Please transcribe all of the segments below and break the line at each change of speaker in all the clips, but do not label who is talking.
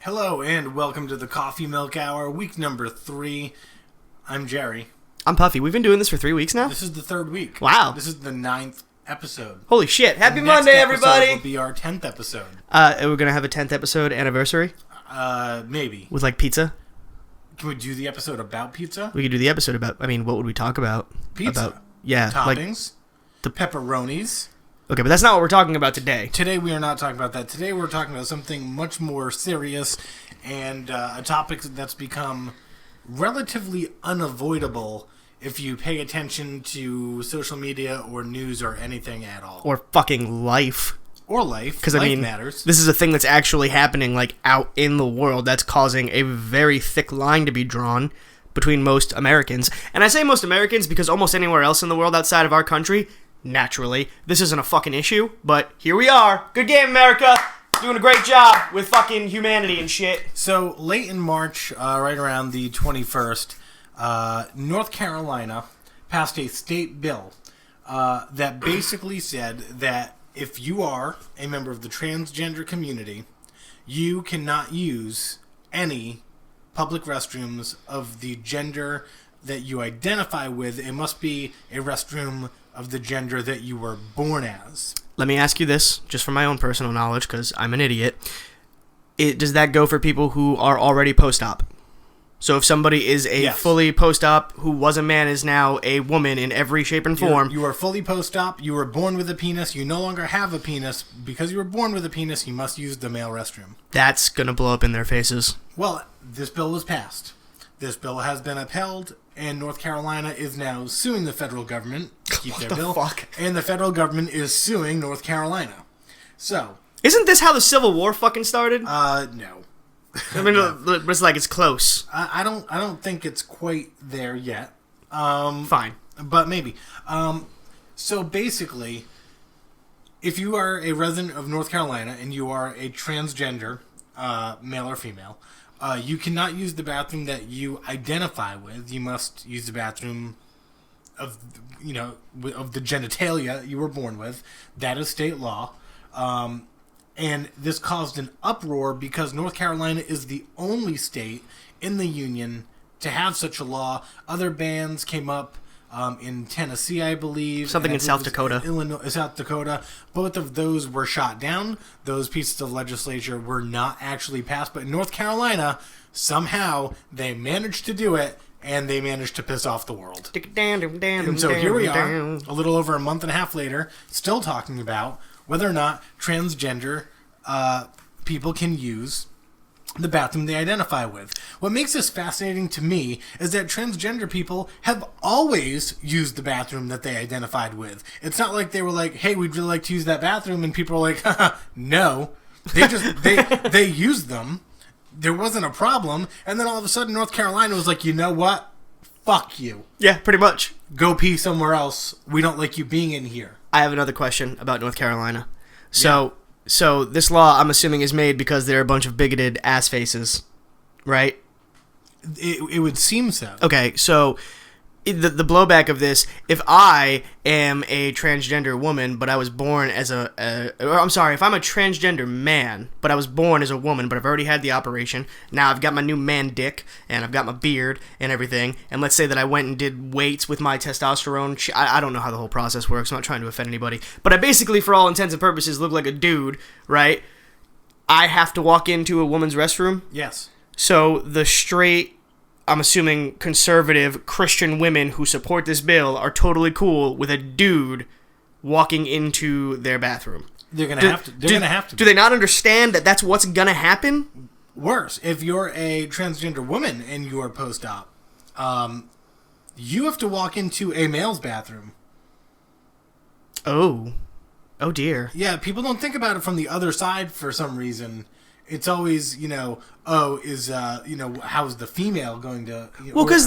Hello and welcome to the Coffee Milk Hour, week number 3. I'm Jerry.
I'm Puffy. We've been doing this for 3 weeks now?
This is the 3rd week.
Wow.
This is the 9th episode.
Holy shit. Happy
Next
Monday, everybody!
This will be our 10th episode.
We're going to have a 10th episode anniversary?
Maybe.
With, like, pizza?
Can we do the episode about pizza?
We could do the episode about, what would we talk about?
Pizza. Toppings. The pepperonis.
Okay, but that's not what we're talking about today.
Today we are not talking about that. Today we're talking about something much more serious and a topic that's become relatively unavoidable if you pay attention to social media or news or anything at all.
Or fucking life.
Or life.
Because,
matters.
This is a thing that's actually happening, like, out in the world that's causing a very thick line to be drawn between most Americans. And I say most Americans because almost anywhere else in the world outside of our country, naturally, this isn't a fucking issue, but here we are. Good game, America! Doing a great job with fucking humanity and shit.
So, late in March, right around the 21st, North Carolina passed a state bill that basically said that if you are a member of the transgender community, you cannot use any public restrooms of the gender that you identify with. It must be a restroom of the gender that you were born as.
Let me ask you this, just for my own personal knowledge, because I'm an idiot. Does that go for people who are already post-op? So if somebody is a fully post-op who was a man is now a woman in every shape and form.
You are fully post-op, you were born with a penis, you no longer have a penis. Because you were born with a penis, you must use the male restroom.
That's going to blow up in their faces.
Well, this bill was passed. This bill has been upheld, and North Carolina is now suing the federal government to keep their bill.
Fuck?
And the federal government is suing North Carolina. So.
Isn't this how the Civil War fucking started?
No.
I mean, it's like it's close.
I don't think it's quite there yet.
Fine.
But maybe. So basically, if you are a resident of North Carolina and you are a transgender, male or female, you cannot use the bathroom that you identify with. You must use the bathroom of the genitalia you were born with. That is state law. And this caused an uproar because North Carolina is the only state in the union to have such a law. Other bans came up in Tennessee, I believe.
Something in South Dakota.
Illinois, South Dakota. Both of those were shot down. Those pieces of legislature were not actually passed. But in North Carolina, somehow they managed to do it, and they managed to piss off the world. And so here we are, a little over a month and a half later, still talking about whether or not transgender people can use the bathroom they identify with. What makes this fascinating to me is that transgender people have always used the bathroom that they identified with. It's not like they were like, hey, we'd really like to use that bathroom, and people are like, haha, no. They used them. There wasn't a problem, and then all of a sudden North Carolina was like, you know what? Fuck you.
Yeah, pretty much.
Go pee somewhere else. We don't like you being in here.
I have another question about North Carolina. So this law, I'm assuming, is made because they're a bunch of bigoted ass faces, right?
It would seem so.
Okay, so the blowback of this, if I am a transgender woman, but I was born as if I'm a transgender man, but I was born as a woman, but I've already had the operation, now I've got my new man dick, and I've got my beard and everything, and let's say that I went and did weights with my testosterone, I don't know how the whole process works, I'm not trying to offend anybody, but I basically, for all intents and purposes, look like a dude, right? I have to walk into a woman's restroom?
Yes.
So the straight, I'm assuming conservative Christian women who support this bill are totally cool with a dude walking into their bathroom.
They're gonna have to.
Do they not understand that that's what's gonna happen?
Worse, if you're a transgender woman and you are post-op, you have to walk into a male's bathroom.
Oh dear.
Yeah, people don't think about it from the other side for some reason. It's always, how's the female going to,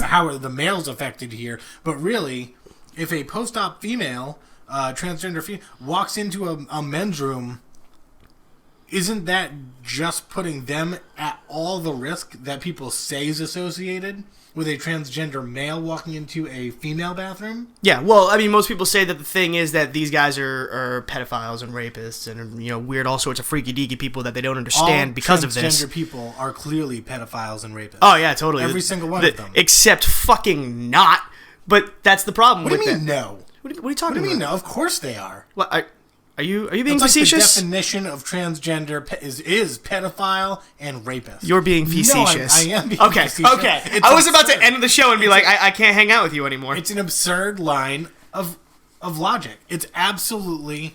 how are the males affected here? But really, if a post-op female, transgender female, walks into a men's room, isn't that just putting them at all the risk that people say is associated with a transgender male walking into a female bathroom?
Yeah, well, I mean, most people say that the thing is that these guys are pedophiles and rapists and, weird, all sorts of freaky-deaky people that they don't understand because of this.
Transgender people are clearly pedophiles and rapists.
Oh, yeah, totally.
Every single one of them.
Except fucking not. But that's the problem with that.
What do you mean, no?
What are you talking about?
What do you mean, no? Of course they are.
What, are you being
That's
facetious?
Like the definition of transgender is pedophile and rapist.
You're being facetious.
No, I am being facetious.
Okay. I was about to end the show and be like, I can't hang out with you anymore.
It's an absurd line of logic. It's absolutely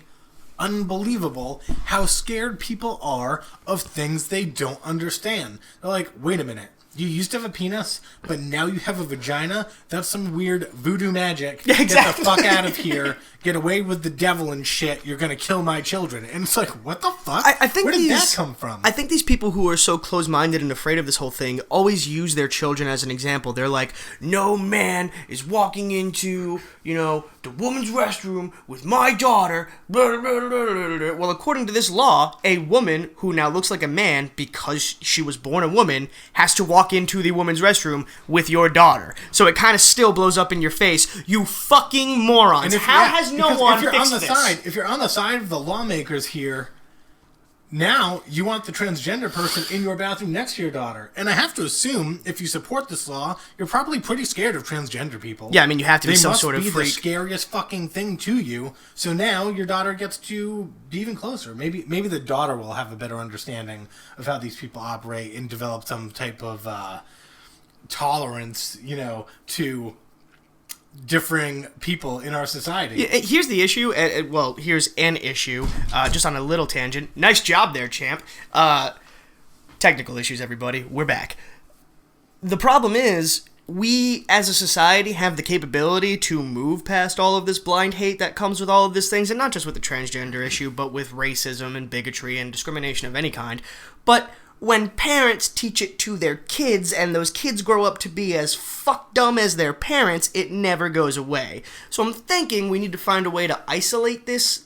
unbelievable how scared people are of things they don't understand. They're like, wait a minute. You used to have a penis, but now you have a vagina? That's some weird voodoo magic.
Yeah, exactly.
Get the fuck out of here. Get away with the devil and shit. You're going to kill my children. And it's like, what the fuck?
I think
Where did that come from?
I think these people who are so close-minded and afraid of this whole thing always use their children as an example. They're like, no man is walking into, the woman's restroom with my daughter. Blah, blah, blah, blah, blah. Well, according to this law, a woman who now looks like a man because she was born a woman has to walk into the woman's restroom with your daughter. So it kind of still blows up in your face. You fucking morons. How has no one fixed this?
If you're on the side of the lawmakers here, now you want the transgender person in your bathroom next to your daughter. And I have to assume, if you support this law, you're probably pretty scared of transgender people.
Yeah, I mean, you have to be some sort of freak.
They must be the scariest fucking thing to you. So now your daughter gets to be even closer. Maybe the daughter will have a better understanding of how these people operate and develop some type of tolerance, to differing people in our society.
Yeah, here's the issue. Well, here's an issue. Just on a little tangent. Nice job there, champ. Technical issues, everybody. We're back. The problem is, we as a society have the capability to move past all of this blind hate that comes with all of these things, and not just with the transgender issue, but with racism and bigotry and discrimination of any kind. But when parents teach it to their kids and those kids grow up to be as fuck dumb as their parents, it never goes away. So I'm thinking we need to find a way to isolate this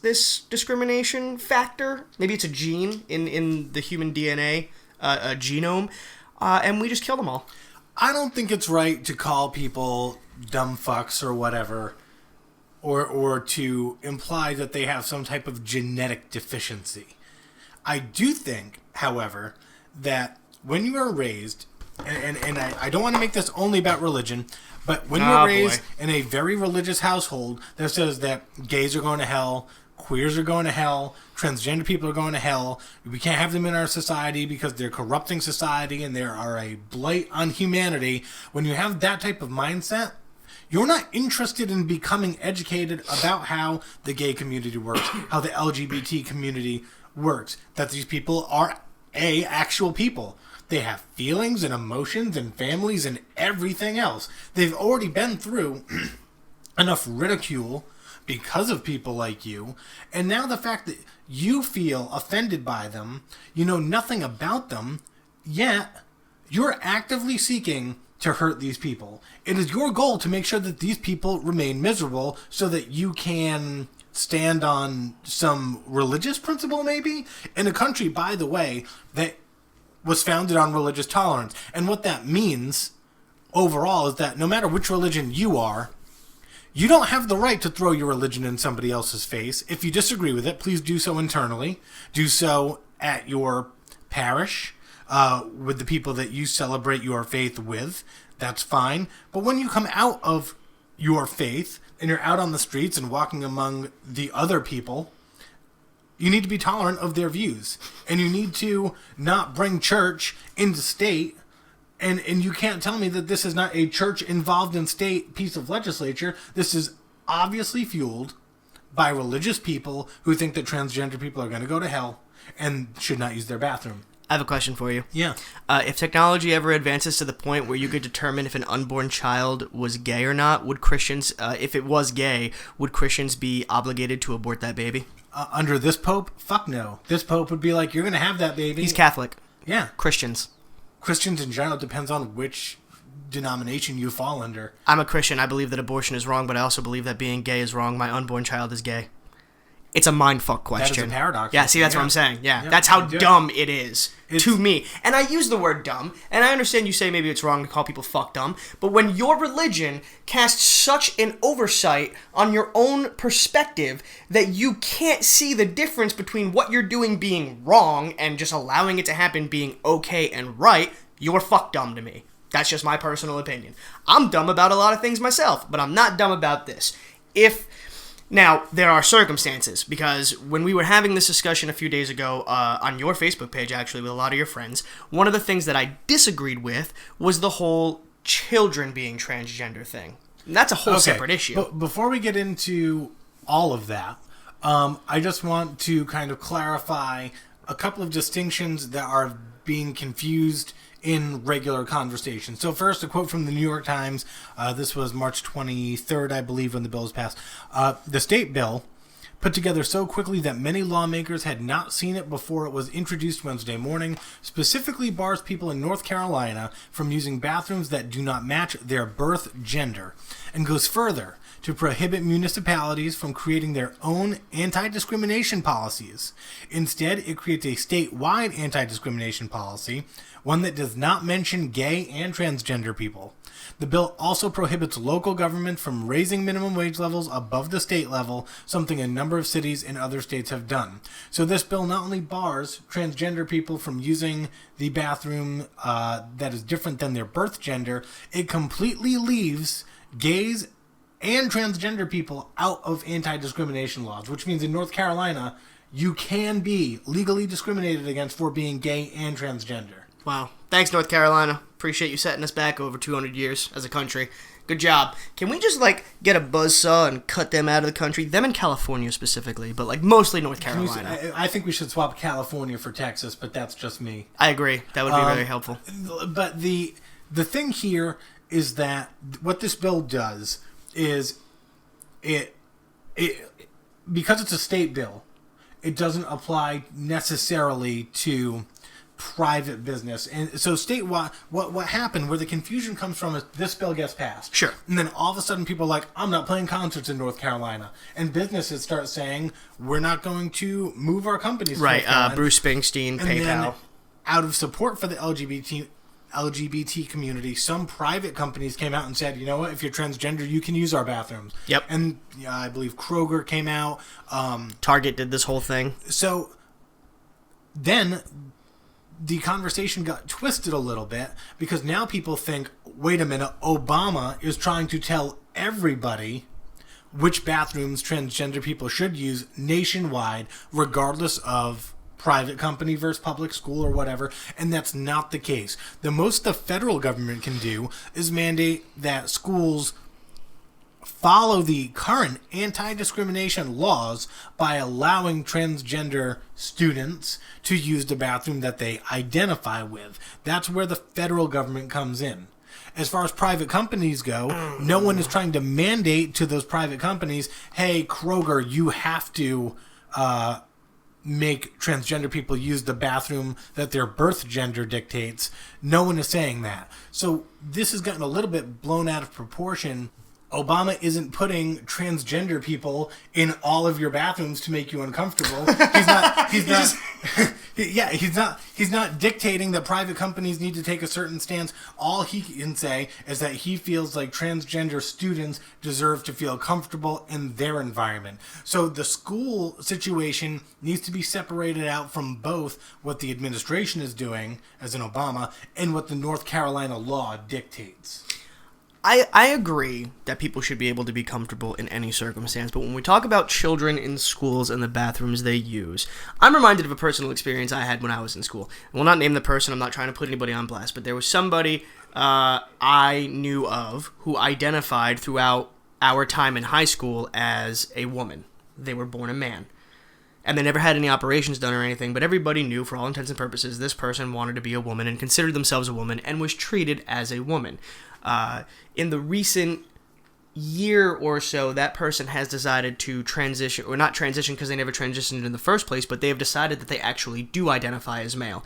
discrimination factor. Maybe it's a gene in the human DNA, a genome, and we just kill them all.
I don't think it's right to call people dumb fucks or whatever, or to imply that they have some type of genetic deficiency. I do think, however, that when you are raised, and I don't want to make this only about religion, but when you're raised in a very religious household that says that gays are going to hell, queers are going to hell, transgender people are going to hell, we can't have them in our society because they're corrupting society and they are a blight on humanity, when you have that type of mindset, you're not interested in becoming educated about how the gay community works, how the LGBT community works, that these people are actual people. They have feelings and emotions and families and everything else. They've already been through enough ridicule because of people like you, and now the fact that you feel offended by them, you know nothing about them, yet you're actively seeking to hurt these people. It is your goal to make sure that these people remain miserable so that you can stand on some religious principle, maybe, in a country, by the way, that was founded on religious tolerance. And what that means overall is that no matter which religion you are, you don't have the right to throw your religion in somebody else's face. If you disagree with it, please do so internally. Do so at your parish, with the people that you celebrate your faith with. That's fine. But when you come out of your faith and you're out on the streets and walking among the other people, you need to be tolerant of their views. And you need to not bring church into state. And you can't tell me that this is not a church involved in state piece of legislature. This is obviously fueled by religious people who think that transgender people are going to go to hell and should not use their bathroom.
I have a question for you.
Yeah.
If technology ever advances to the point where you could determine if an unborn child was gay or not, would Christians, if it was gay, would Christians be obligated to abort that baby?
Under this pope? Fuck no. This pope would be like, you're going to have that baby.
He's Catholic.
Yeah.
Christians
in general, depends on which denomination you fall under.
I'm a Christian. I believe that abortion is wrong, but I also believe that being gay is wrong. My unborn child is gay. It's a mindfuck question.
That is a paradox.
Yeah, see, that's what I'm saying. Yeah, that's
I
how
do.
dumb it is to me. And I use the word dumb, and I understand you say maybe it's wrong to call people fuck dumb, but when your religion casts such an oversight on your own perspective that you can't see the difference between what you're doing being wrong and just allowing it to happen being okay and right, you're fuck dumb to me. That's just my personal opinion. I'm dumb about a lot of things myself, but I'm not dumb about this. Now, there are circumstances, because when we were having this discussion a few days ago on your Facebook page, actually, with a lot of your friends, one of the things that I disagreed with was the whole children being transgender thing. And that's a whole separate issue.
But before we get into all of that, I just want to kind of clarify a couple of distinctions that are being confused in regular conversation. So first, a quote from the New York Times. This was March 23rd, I believe, when the bill was passed. The state bill, put together so quickly that many lawmakers had not seen it before it was introduced Wednesday morning, specifically bars people in North Carolina from using bathrooms that do not match their birth gender, and goes further to prohibit municipalities from creating their own anti-discrimination policies. Instead, it creates a statewide anti-discrimination policy, one that does not mention gay and transgender people. The bill also prohibits local government from raising minimum wage levels above the state level, something a number of cities in other states have done. So this bill not only bars transgender people from using the bathroom that is different than their birth gender, it completely leaves gays and transgender people out of anti-discrimination laws, which means in North Carolina, you can be legally discriminated against for being gay and transgender.
Wow. Thanks, North Carolina. Appreciate you setting us back over 200 years as a country. Good job. Can we just, get a buzzsaw and cut them out of the country? Them in California specifically, but, mostly North Carolina.
I think we should swap California for Texas, but that's just me.
I agree. That would be very helpful.
But the thing here is that what this bill does is it because it's a state bill, it doesn't apply necessarily to private business. And so statewide, what happened, where the confusion comes from, is this bill gets passed.
Sure.
And then all of a sudden people are like, I'm not playing concerts in North Carolina. And businesses start saying, we're not going to move our companies to North Carolina.
Bruce Springsteen,
And
PayPal.
then, out of support for the LGBT community, some private companies came out and said, you know what, if you're transgender, you can use our bathrooms.
Yep.
And I believe Kroger came out.
Target did this whole thing.
So then the conversation got twisted a little bit, because now people think, wait a minute, Obama is trying to tell everybody which bathrooms transgender people should use nationwide, regardless of private company versus public school or whatever, and that's not the case. The most the federal government can do is mandate that schools follow the current anti-discrimination laws by allowing transgender students to use the bathroom that they identify with. That's where the federal government comes in. As far as private companies go, no one is trying to mandate to those private companies, hey, Kroger, you have to make transgender people use the bathroom that their birth gender dictates. No one is saying that. So this has gotten a little bit blown out of proportion. Obama isn't putting transgender people in all of your bathrooms to make you uncomfortable. He's not dictating that private companies need to take a certain stance. All he can say is that he feels like transgender students deserve to feel comfortable in their environment. So the school situation needs to be separated out from both what the administration is doing, as in Obama, and what the North Carolina law dictates.
I agree that people should be able to be comfortable in any circumstance, but when we talk about children in schools and the bathrooms they use, I'm reminded of a personal experience I had when I was in school. I will not name the person, I'm not trying to put anybody on blast, but there was somebody I knew of who identified throughout our time in high school as a woman. They were born a man. And they never had any operations done or anything, but everybody knew, for all intents and purposes, this person wanted to be a woman and considered themselves a woman and was treated as a woman. In the recent year or so, that person has decided to transition, or not transition because they never transitioned in the first place, but they have decided that they actually do identify as male.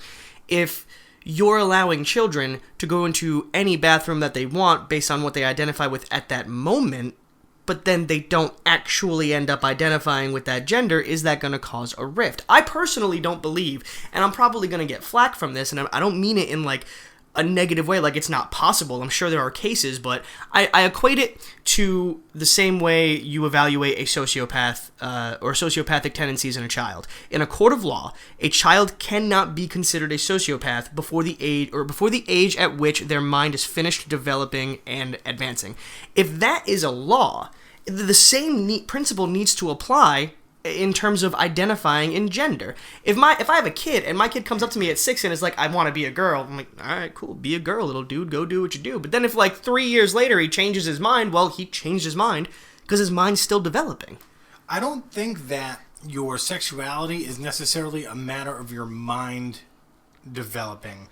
If you're allowing children to go into any bathroom that they want based on what they identify with at that moment, but then they don't actually end up identifying with that gender, is that going to cause a rift? I personally don't believe, and I'm probably going to get flack from this, and I don't mean it in like a negative way, like it's not possible. I'm sure there are cases, but I equate it to the same way you evaluate a sociopath or sociopathic tendencies in a child. In a court of law, a child cannot be considered a sociopath before the age at which their mind is finished developing and advancing. If that is a law, the same principle needs to apply in terms of identifying in gender. If I have a kid and my kid comes up to me at 6 and is like, I want to be a girl, I'm like, all right, cool, be a girl, little dude, go do what you do. But then if like 3 years later he changes his mind, well, he changed his mind because his mind's still developing.
I don't think that your sexuality is necessarily a matter of your mind developing.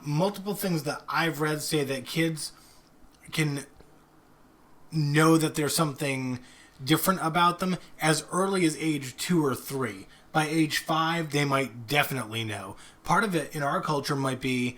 Multiple things that I've read say that kids can know that there's something different about them as early as age 2 or 3. By age 5, they might definitely know. Part of it in our culture might be,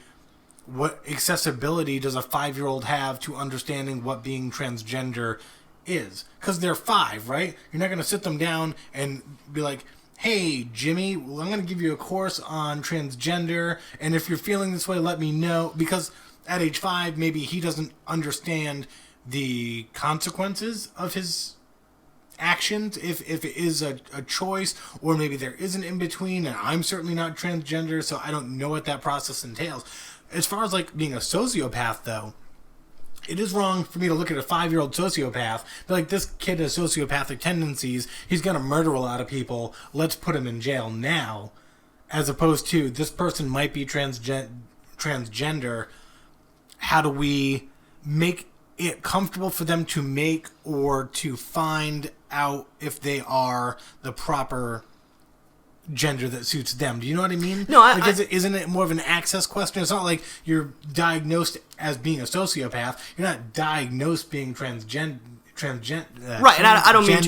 what accessibility does a 5-year-old have to understanding what being transgender is? Because they're 5, right? You're not going to sit them down and be like, hey, Jimmy, well, I'm going to give you a course on transgender, and if you're feeling this way, let me know. Because at age 5, maybe he doesn't understand the consequences of his actions if it is a choice, or maybe there is an in-between, and I'm certainly not transgender, so I don't know what that process entails. As far as like being a sociopath, though, it is wrong for me to look at a 5-year-old sociopath, be like, this kid has sociopathic tendencies, he's gonna murder a lot of people, let's put him in jail now, as opposed to, this person might be transgender, how do we make it comfortable for them to make or to find out if they are the proper gender that suits them? Do you know what I mean?
No,
isn't it more of an access question? It's not like you're diagnosed as being a sociopath. You're not diagnosed being transgender.
Right, and I don't mean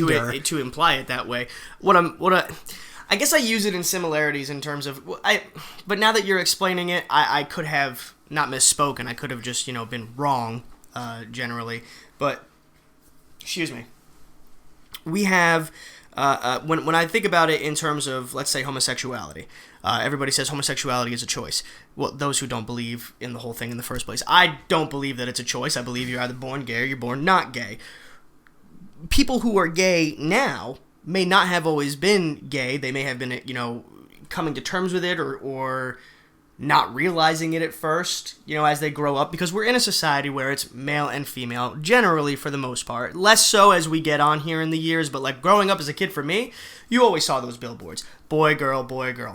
to imply it that way. I guess I use it in similarities in terms of but now that you're explaining it, I could have not misspoken. I could have just been wrong. Generally, but excuse me. We have when I think about it in terms of, let's say, homosexuality. Everybody says homosexuality is a choice. Well, those who don't believe in the whole thing in the first place. I don't believe that it's a choice. I believe you're either born gay or you're born not gay. People who are gay now may not have always been gay. They may have been, coming to terms with it or not realizing it at first, as they grow up, because we're in a society where it's male and female, generally for the most part. Less so as we get on here in the years, but like growing up as a kid for me, you always saw those billboards. Boy, girl,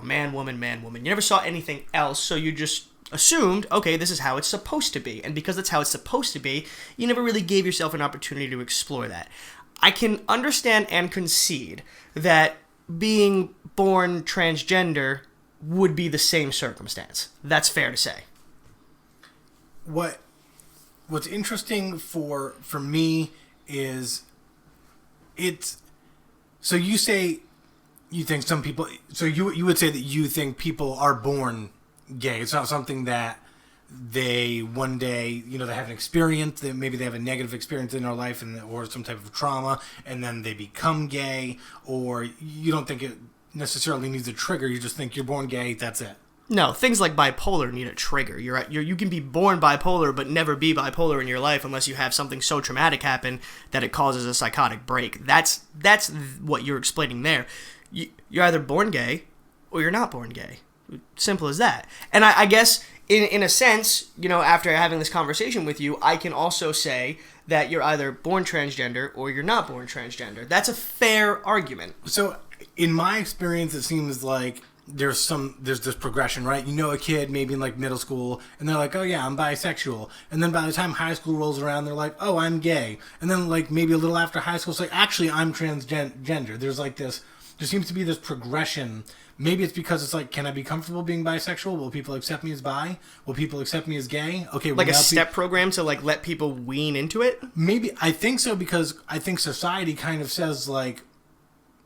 man, woman, man, woman. You never saw anything else, so you just assumed, okay, this is how it's supposed to be. And because that's how it's supposed to be, you never really gave yourself an opportunity to explore that. I can understand and concede that being born transgender would be the same circumstance. That's fair to say.
What's interesting for me is so you say you think some people, so you would say that you think people are born gay. It's not something that they one day, they have an experience, that maybe they have a negative experience in their life or some type of trauma, and then they become gay, or you don't think it necessarily needs a trigger. You just think you're born gay, that's it.
No, things like bipolar need a trigger. You can be born bipolar but never be bipolar in your life unless you have something so traumatic happen that it causes a psychotic break. That's what you're explaining there. You're either born gay or you're not born gay. Simple as that. And I guess in a sense, after having this conversation with you, I can also say that you're either born transgender or you're not born transgender. That's a fair argument.
So in my experience, it seems like there's this progression, right? A kid maybe in like middle school, and they're like, oh yeah, I'm bisexual. And then by the time high school rolls around, they're like, oh, I'm gay. And then like maybe a little after high school, it's like, actually, I'm transgender. There seems to be this progression. Maybe it's because it's like, can I be comfortable being bisexual? Will people accept me as bi? Will people accept me as gay? Okay,
like a step program to like let people wean into it?
Maybe. I think so, because I think society kind of says like,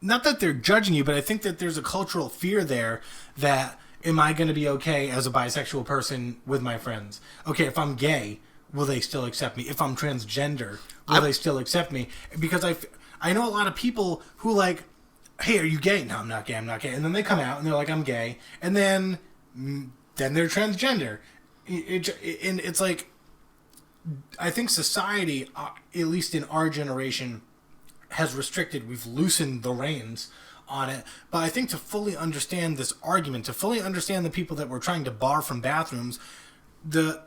not that they're judging you, but I think that there's a cultural fear there that, am I going to be okay as a bisexual person with my friends? Okay, if I'm gay, will they still accept me? If I'm transgender, will they still accept me? Because I know a lot of people who like, hey, are you gay? No, I'm not gay. I'm not gay. And then they come out and they're like, I'm gay. And then they're transgender. And it's like, I think society, at least in our generation, has restricted. We've loosened the reins on it. But I think to fully understand this argument, to fully understand the people that we're trying to bar from bathrooms, the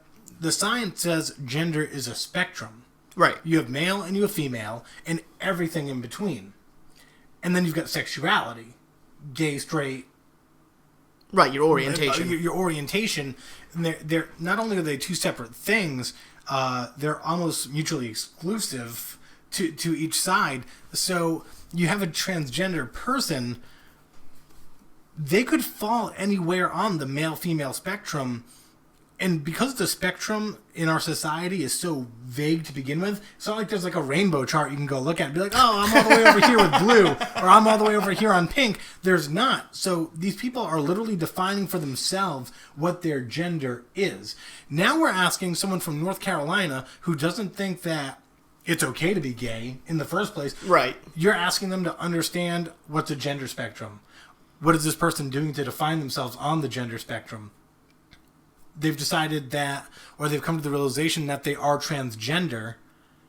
science says gender is a spectrum.
Right.
You have male and you have female and everything in between. And then you've got sexuality. Gay, straight.
Right, your orientation.
Your orientation. And they're not only are they two separate things, they're almost mutually exclusive to each side. So you have a transgender person, they could fall anywhere on the male-female spectrum. And because the spectrum in our society is so vague to begin with, it's not like there's like a rainbow chart you can go look at and be like, oh, I'm all the way over here with blue, or I'm all the way over here on pink. There's not. So these people are literally defining for themselves what their gender is. Now we're asking someone from North Carolina who doesn't think that it's okay to be gay in the first place.
Right.
You're asking them to understand what's a gender spectrum. What is this person doing to define themselves on the gender spectrum? They've decided that, or they've come to the realization that they are transgender.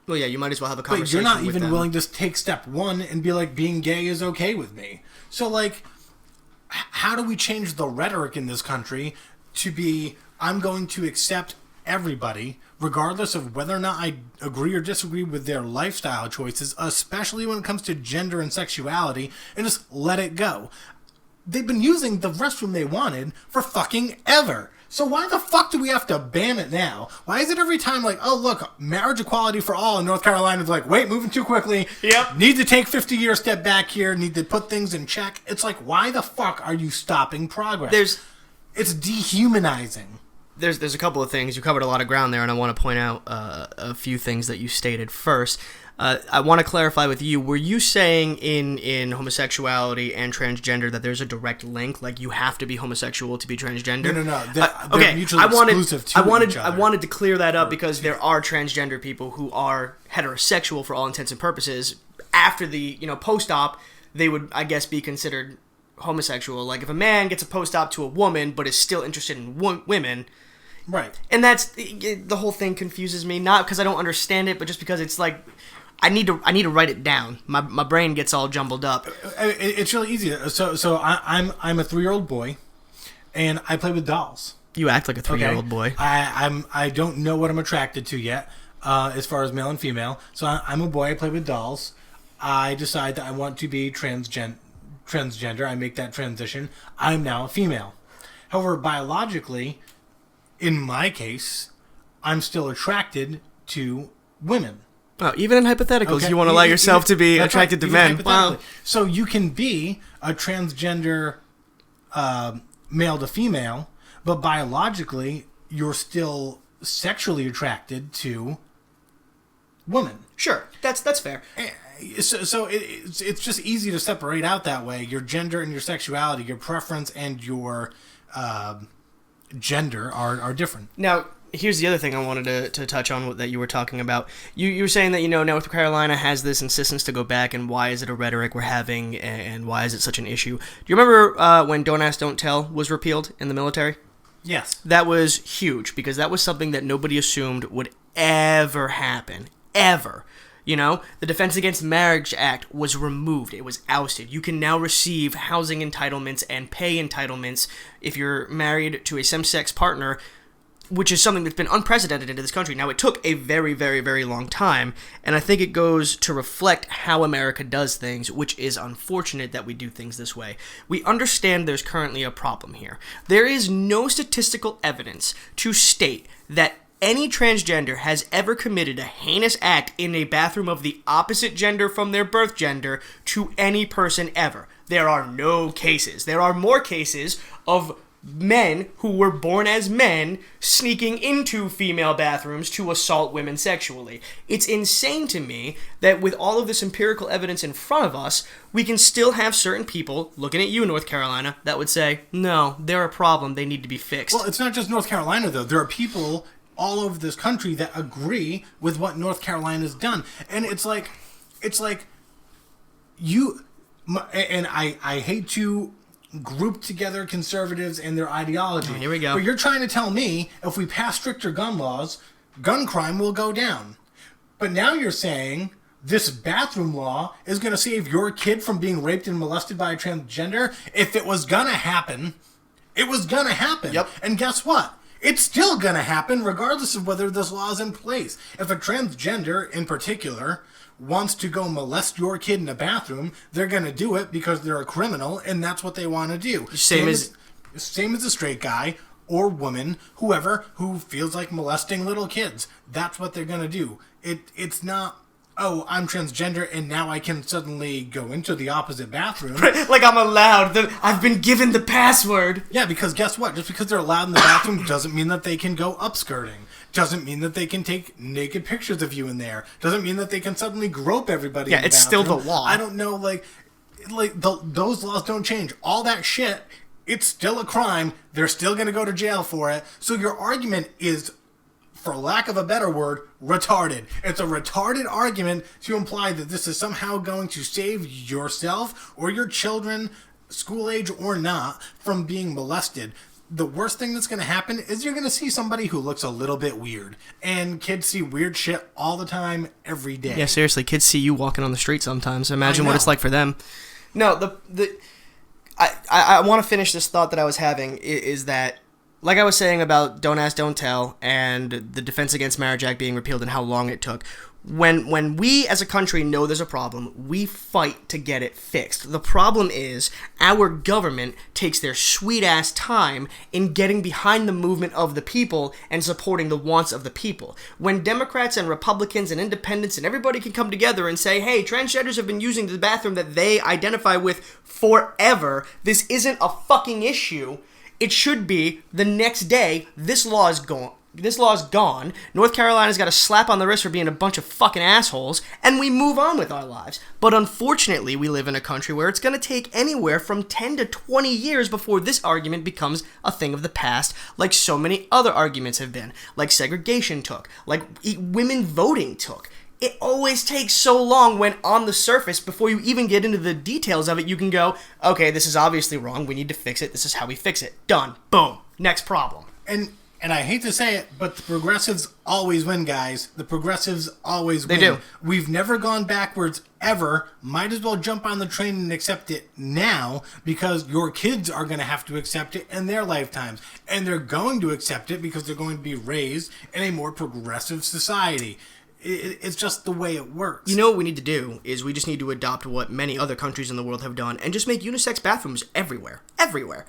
Well, yeah, you might as well have a conversation.
But you're not
with
even
them.
willing to take step one and be like, being gay is okay with me. So, like, how do we change the rhetoric in this country to be, I'm going to accept everybody, regardless of whether or not I agree or disagree with their lifestyle choices, especially when it comes to gender and sexuality, and just let it go? They've been using the restroom they wanted for fucking ever. So why the fuck do we have to ban it now? Why is it every time like, oh, look, marriage equality for all in North Carolina is like, wait, moving too quickly.
Yep.
Need to take 50-year step back here. Need to put things in check. It's like, why the fuck are you stopping progress? It's dehumanizing.
There's a couple of things. You covered a lot of ground there, and I want to point out a few things that you stated. First, I want to clarify with you, were you saying in homosexuality and transgender that there's a direct link? Like, you have to be homosexual to be transgender?
No. They're mutually exclusive to each other.
I wanted to clear that up because there are transgender people who are heterosexual for all intents and purposes. After the, post-op, they would, I guess, be considered homosexual. Like, if a man gets a post-op to a woman but is still interested in women...
Right.
And that's the whole thing confuses me, not because I don't understand it, but just because it's like I need to write it down. My brain gets all jumbled up.
It's really easy. So I'm a 3-year-old boy, and I play with dolls.
You act like a 3-year-old boy.
I don't know what I'm attracted to yet, as far as male and female. So I'm a boy. I play with dolls. I decide that I want to be transgender. I make that transition. I'm now a female. However, biologically, in my case, I'm still attracted to women.
Oh, even in hypotheticals, you want to allow yourself to be attracted to men. Wow.
So you can be a transgender male to female, but biologically, you're still sexually attracted to women.
Sure, that's fair.
So it's just easy to separate out that way. Your gender and your sexuality, your preference and your gender are different.
Now, here's the other thing I wanted to touch on that you were talking about. You were saying that, North Carolina has this insistence to go back, and why is it a rhetoric we're having, and why is it such an issue? Do you remember when Don't Ask, Don't Tell was repealed in the military?
Yes.
That was huge, because that was something that nobody assumed would ever happen. Ever. The Defense Against Marriage Act was removed. It was ousted. You can now receive housing entitlements and pay entitlements if you're married to a same-sex partner, which is something that's been unprecedented in this country. Now, it took a very, very, very long time, and I think it goes to reflect how America does things, which is unfortunate that we do things this way. We understand there's currently a problem here. There is no statistical evidence to state that any transgender has ever committed a heinous act in a bathroom of the opposite gender from their birth gender to any person ever. There are no cases. There are more cases of men who were born as men sneaking into female bathrooms to assault women sexually. It's insane to me that with all of this empirical evidence in front of us, we can still have certain people, looking at you, North Carolina, that would say, no, they're a problem, they need to be fixed.
Well, it's not just North Carolina, though. There are people all over this country that agree with what North Carolina's done. And it's like you, and I hate to group together conservatives and their ideology.
Here we go.
But you're trying to tell me if we pass stricter gun laws, gun crime will go down. But now you're saying this bathroom law is going to save your kid from being raped and molested by a transgender. If it was going to happen, it was going to happen.
Yep.
And guess what? It's still going to happen regardless of whether this law is in place. If a transgender in particular wants to go molest your kid in a bathroom, they're going to do it because they're a criminal and that's what they want to do. Same as a straight guy or woman, whoever, who feels like molesting little kids. That's what they're going to do. It's not, oh, I'm transgender and now I can suddenly go into the opposite bathroom.
Like I'm allowed. I've been given the password.
Yeah, because guess what? Just because they're allowed in the bathroom doesn't mean that they can go upskirting. Doesn't mean that they can take naked pictures of you in there. Doesn't mean that they can suddenly grope everybody in the
it's
bathroom.
still the law.
I don't know, those laws don't change. All that shit, it's still a crime. They're still going to go to jail for it. So your argument is, for lack of a better word, retarded. It's a retarded argument to imply that this is somehow going to save yourself or your children, school age or not, from being molested. The worst thing that's going to happen is you're going to see somebody who looks a little bit weird. And kids see weird shit all the time, every day.
Yeah, seriously, kids see you walking on the street sometimes. Imagine what it's like for them. No, I want to finish this thought that I was having, is that, like I was saying about Don't Ask, Don't Tell, and the Defense Against Marriage Act being repealed and how long it took, when we as a country know there's a problem, we fight to get it fixed. The problem is our government takes their sweet-ass time in getting behind the movement of the people and supporting the wants of the people. When Democrats and Republicans and independents and everybody can come together and say, hey, transgenders have been using the bathroom that they identify with forever, this isn't a fucking issue. It should be the next day, this law is gone. This law is gone. North Carolina's got a slap on the wrist for being a bunch of fucking assholes, and we move on with our lives. But unfortunately, we live in a country where it's going to take anywhere from 10 to 20 years before this argument becomes a thing of the past, like so many other arguments have been, like segregation took, like women voting took. It always takes so long when on the surface, before you even get into the details of it, you can go, okay, this is obviously wrong, we need to fix it, this is how we fix it. Done. Boom. Next problem.
And I hate to say it, but the progressives always win, guys. The progressives always win.
They do.
We've never gone backwards, ever. Might as well jump on the train and accept it now, because your kids are going to have to accept it in their lifetimes. And they're going to accept it because they're going to be raised in a more progressive society. It's just the way it works.
You know what we need to do is we just need to adopt what many other countries in the world have done and just make unisex bathrooms everywhere. Everywhere.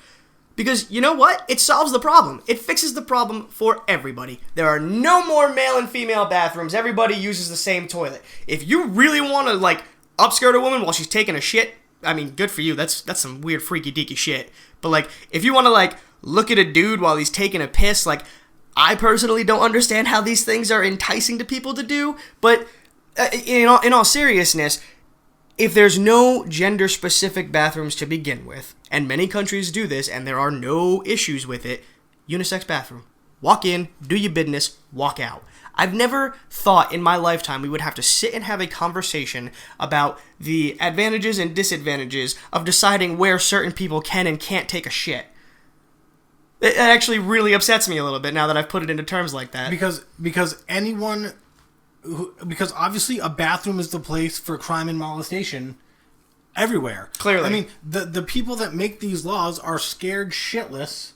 Because, you know what? It solves the problem. It fixes the problem for everybody. There are no more male and female bathrooms. Everybody uses the same toilet. If you really want to, upskirt a woman while she's taking a shit, I mean, good for you. That's some weird freaky deaky shit. But, if you want to, look at a dude while he's taking a piss, I personally don't understand how these things are enticing to people to do. But, in all seriousness, if there's no gender-specific bathrooms to begin with, and many countries do this, and there are no issues with it, unisex bathroom. Walk in, do your business, walk out. I've never thought in my lifetime we would have to sit and have a conversation about the advantages and disadvantages of deciding where certain people can and can't take a shit. It actually really upsets me a little bit now that I've put it into terms like that.
Because anyone... Because obviously a bathroom is the place for crime and molestation everywhere.
Clearly.
I mean, the people that make these laws are scared shitless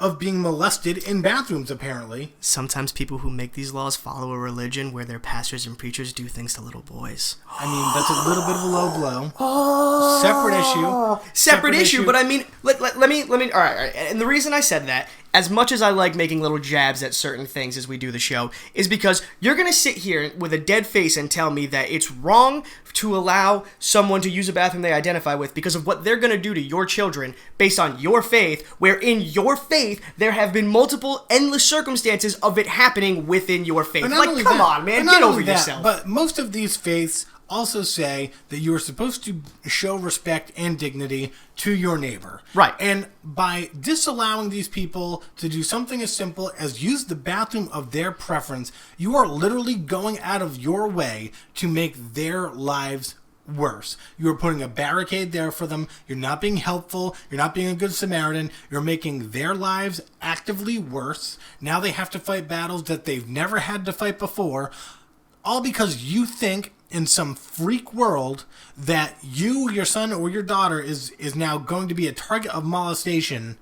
of being molested in bathrooms, apparently.
Sometimes people who make these laws follow a religion where their pastors and preachers do things to little boys.
I mean, that's a little bit of a low blow. Separate issue.
But I mean, let me, all right. And the reason I said that, as much as I like making little jabs at certain things as we do the show, is because you're going to sit here with a dead face and tell me that it's wrong to allow someone to use a bathroom they identify with because of what they're going to do to your children based on your faith, where in your faith there have been multiple endless circumstances of it happening within your faith. Come on, man, get over yourself.
But most of these faiths also say that you are supposed to show respect and dignity to your neighbor.
Right.
And by disallowing these people to do something as simple as use the bathroom of their preference, you are literally going out of your way to make their lives worse. You are putting a barricade there for them. You're not being helpful. You're not being a good Samaritan. You're making their lives actively worse. Now they have to fight battles that they've never had to fight before, all because you think in some freak world that you, your son, or your daughter is now going to be a target of molestation,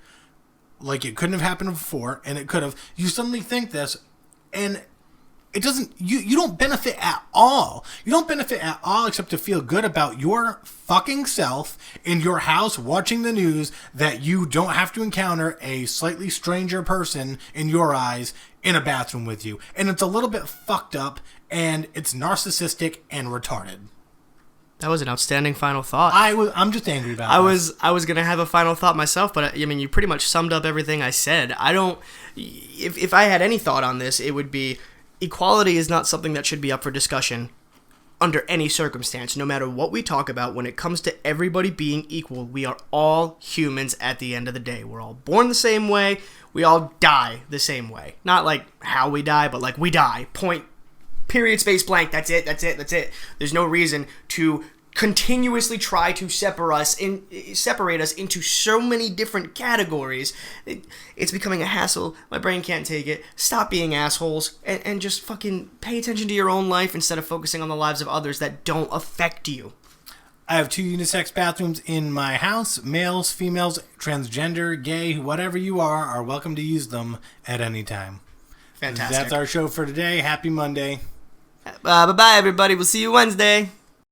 like it couldn't have happened before, and it could have. You suddenly think this, and it doesn't, you don't benefit at all. You don't benefit at all except to feel good about your fucking self in your house watching the news that you don't have to encounter a slightly stranger person in your eyes in a bathroom with you. And it's a little bit fucked up, and it's narcissistic and retarded.
That was an outstanding final thought.
I'm just angry about it.
I was gonna have a final thought myself, but I mean, you pretty much summed up everything I said. If I had any thought on this, it would be, equality is not something that should be up for discussion under any circumstance. No matter what we talk about, when it comes to everybody being equal, we are all humans at the end of the day. We're all born the same way. We all die the same way. Not like how we die, but like we die. Point, period, space, blank. That's it. There's no reason to continuously try to separate us into so many different categories. It's becoming a hassle. My brain can't take it. Stop being assholes and just fucking pay attention to your own life instead of focusing on the lives of others that don't affect you.
I have 2 unisex bathrooms in my house. Males, females, transgender, gay, whatever you are welcome to use them at any time.
Fantastic.
That's our show for today. Happy Monday.
Bye-bye, everybody. We'll see you Wednesday.